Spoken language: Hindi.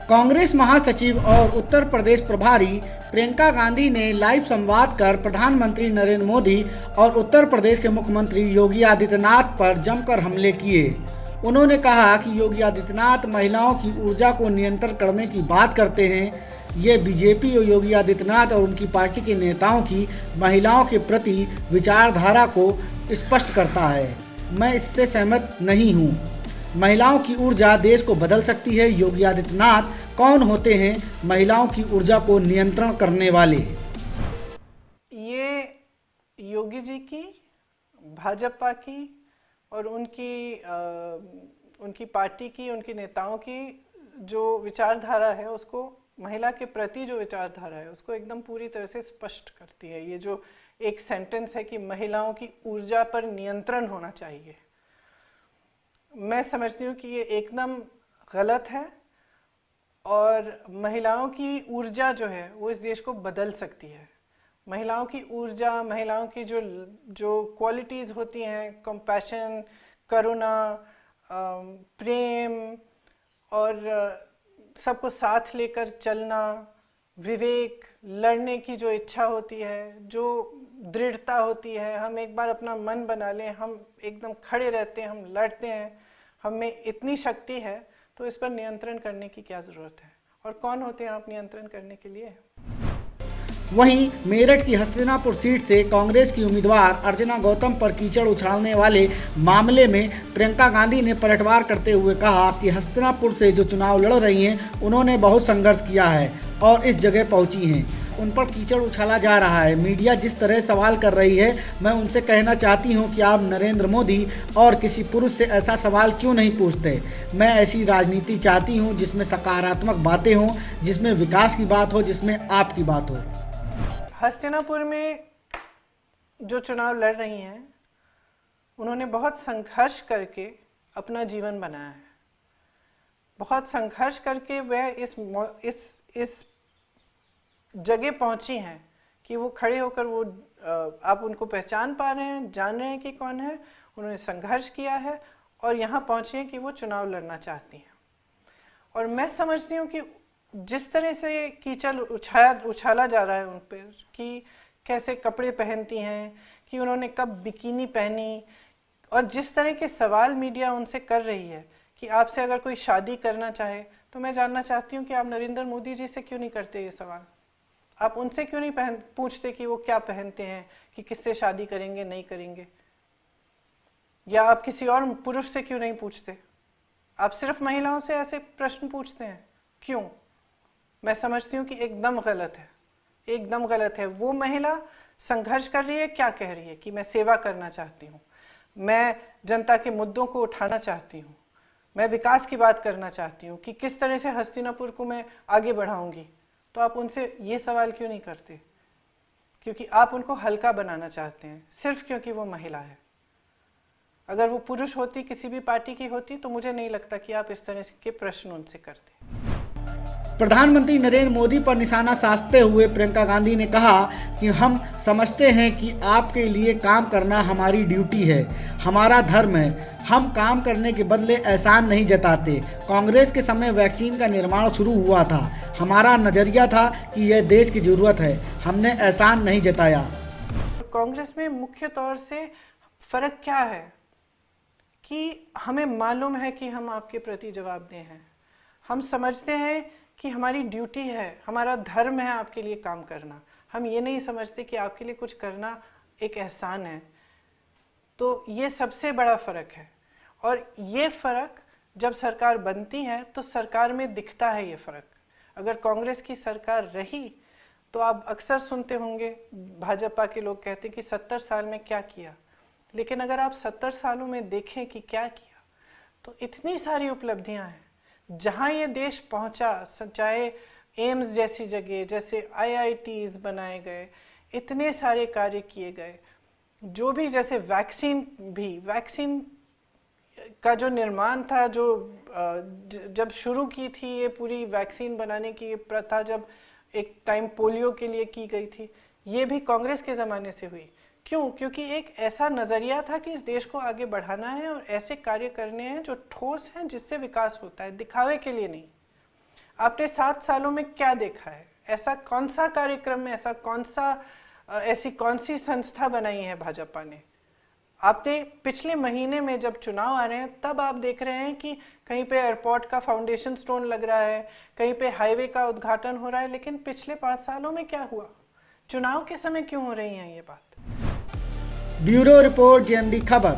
कांग्रेस महासचिव और उत्तर प्रदेश प्रभारी प्रियंका गांधी ने लाइव संवाद कर प्रधानमंत्री नरेंद्र मोदी और उत्तर प्रदेश के मुख्यमंत्री योगी आदित्यनाथ पर जमकर हमले किए। उन्होंने कहा कि योगी आदित्यनाथ महिलाओं की ऊर्जा को नियंत्रण करने की बात करते हैं। ये बीजेपी और योगी आदित्यनाथ और उनकी पार्टी के नेताओं की महिलाओं के प्रति विचारधारा को स्पष्ट करता है। मैं इससे सहमत नहीं हूँ। महिलाओं की ऊर्जा देश को बदल सकती है। योगी आदित्यनाथ कौन होते हैं महिलाओं की ऊर्जा को नियंत्रण करने वाले? ये योगी जी की, भाजपा की और उनकी पार्टी की, उनके नेताओं की जो विचारधारा है, उसको महिला के प्रति जो विचारधारा है उसको एकदम पूरी तरह से स्पष्ट करती है। ये जो एक सेंटेंस है कि महिलाओं की ऊर्जा पर नियंत्रण होना चाहिए, मैं समझती हूँ कि ये एकदम गलत है। और महिलाओं की ऊर्जा जो है वो इस देश को बदल सकती है। महिलाओं की ऊर्जा, महिलाओं की जो क्वालिटीज़ होती हैं, कंपैशन, करुणा, प्रेम और सबको साथ लेकर चलना, विवेक, लड़ने की जो इच्छा होती है, जो दृढ़ता होती है, हम एक बार अपना मन बना लें, हम एकदम खड़े रहते हैं, हम लड़ते हैं, हम में इतनी शक्ति है, तो इस पर नियंत्रण करने की क्या ज़रूरत है? और कौन होते हैं आप नियंत्रण करने के लिए? वहीं मेरठ की हस्तिनापुर सीट से कांग्रेस की उम्मीदवार अर्चना गौतम पर कीचड़ उछालने वाले मामले में प्रियंका गांधी ने पलटवार करते हुए कहा कि हस्तिनापुर से जो चुनाव लड़ रही हैं उन्होंने बहुत संघर्ष किया है और इस जगह पहुंची हैं। उन पर कीचड़ उछाला जा रहा है। मीडिया जिस तरह सवाल कर रही है, मैं उनसे कहना चाहती हूं कि आप नरेंद्र मोदी और किसी पुरुष से ऐसा सवाल क्यों नहीं पूछते। मैं ऐसी राजनीति चाहती हूं जिसमें सकारात्मक बातें हों, जिसमें विकास की बात हो, जिसमें आपकी बात हो। हस्तिनापुर में जो चुनाव लड़ रही हैं, उन्होंने बहुत संघर्ष करके अपना जीवन बनाया है। बहुत संघर्ष करके वह इस जगह पहुंची हैं कि वो खड़े होकर आप उनको पहचान पा रहे हैं, जान रहे हैं कि कौन है। उन्होंने संघर्ष किया है और यहाँ पहुंची हैं कि वो चुनाव लड़ना चाहती हैं। और मैं समझती हूँ कि जिस तरह से कीचड़ उछाला जा रहा है उन पर, कि कैसे कपड़े पहनती हैं, कि उन्होंने कब बिकिनी पहनी, और जिस तरह के सवाल मीडिया उनसे कर रही है कि आपसे अगर कोई शादी करना चाहे, तो मैं जानना चाहती हूँ कि आप नरेंद्र मोदी जी से क्यों नहीं करते ये सवाल? आप उनसे क्यों नहीं पूछते कि वो क्या पहनते हैं, कि किससे शादी करेंगे, नहीं करेंगे? या आप किसी और पुरुष से क्यों नहीं पूछते? आप सिर्फ महिलाओं से ऐसे प्रश्न पूछते हैं, क्यों? मैं समझती हूँ कि एकदम गलत है, एकदम गलत है। वो महिला संघर्ष कर रही है, क्या कह रही है कि मैं सेवा करना चाहती हूँ, मैं जनता के मुद्दों को उठाना चाहती हूँ, मैं विकास की बात करना चाहती हूँ, कि किस तरह से हस्तिनापुर को मैं आगे बढ़ाऊंगी। तो आप उनसे ये सवाल क्यों नहीं करते? क्योंकि आप उनको हल्का बनाना चाहते हैं, सिर्फ क्योंकि वो महिला है। अगर वो पुरुष होती, किसी भी पार्टी की होती, तो मुझे नहीं लगता कि आप इस तरह के प्रश्न उनसे करते। प्रधानमंत्री नरेंद्र मोदी पर निशाना साधते हुए प्रियंका गांधी ने कहा कि हम समझते हैं कि आपके लिए काम करना हमारी ड्यूटी है, हमारा धर्म है। हम काम करने के बदले एहसान नहीं जताते। कांग्रेस के समय वैक्सीन का निर्माण शुरू हुआ था। हमारा नज़रिया था कि यह देश की ज़रूरत है, हमने एहसान नहीं जताया। कांग्रेस में मुख्य तौर से फ़र्क क्या है कि हमें मालूम है कि हम आपके प्रति जवाबदेह हैं। हम समझते हैं कि हमारी ड्यूटी है, हमारा धर्म है आपके लिए काम करना। हम ये नहीं समझते कि आपके लिए कुछ करना एक एहसान है। तो ये सबसे बड़ा फ़र्क है। और ये फ़र्क जब सरकार बनती है तो सरकार में दिखता है ये फ़र्क। अगर कांग्रेस की सरकार रही तो आप अक्सर सुनते होंगे भाजपा के लोग कहते कि 70 साल में क्या किया। लेकिन अगर आप 70 सालों में देखें कि क्या किया, तो इतनी सारी उपलब्धियां हैं। जहां ये देश पहुंचा, चाहे एम्स जैसी जगह, जैसे आईआईटीज बनाए गए, इतने सारे कार्य किए गए, जो भी, जैसे वैक्सीन का जो निर्माण था, जो जब शुरू की थी ये पूरी वैक्सीन बनाने की प्रथा, जब एक टाइम पोलियो के लिए की गई थी, ये भी कांग्रेस के ज़माने से हुई। क्यों? क्योंकि एक ऐसा नज़रिया था कि इस देश को आगे बढ़ाना है और ऐसे कार्य करने हैं जो ठोस हैं, जिससे विकास होता है, दिखावे के लिए नहीं। आपने 7 सालों में क्या देखा है? ऐसा कौन सा कार्यक्रम में, ऐसी कौन सी संस्था बनाई है भाजपा ने? आपने पिछले महीने में जब चुनाव आ रहे हैं तब आप देख रहे हैं कि कहीं पे एयरपोर्ट का फाउंडेशन स्टोन लग रहा है, कहीं पे हाईवे का उद्घाटन हो रहा है, लेकिन पिछले 5 सालों में क्या हुआ? चुनाव के समय क्यों हो रही है ये बात? ब्यूरो रिपोर्ट, जेएनडी खबर।